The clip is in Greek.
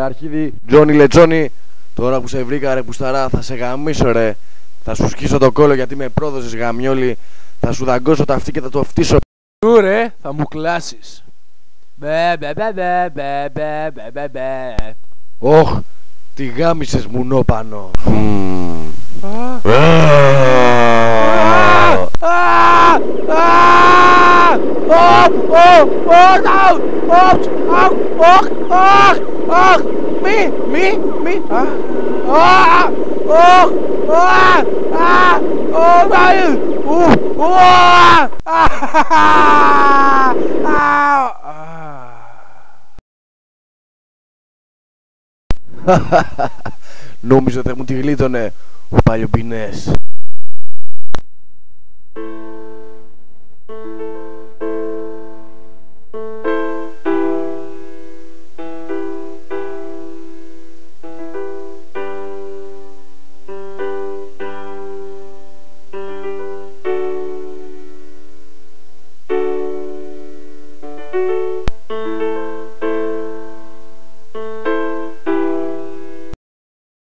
αρχίδι. Τζόνι Λετζόνι, τώρα που σε βρήκα ρε πουσταρά θα σε γαμίσω ρε. Θα σου σκίσω το κόλλο γιατί με πρόδωσες γαμιόλι. Θα σου δαγκώσω τα αυτή και θα το φτύσω. Ρε, θα μου κλάσεις. Μπε μπε μπε μπε μπε μπε μπε μπε μπε. Όχ, τι γάμισες μουνόπανο. Νόμιζα ότι μου τη γλίτωνε ο Παλιομπινές.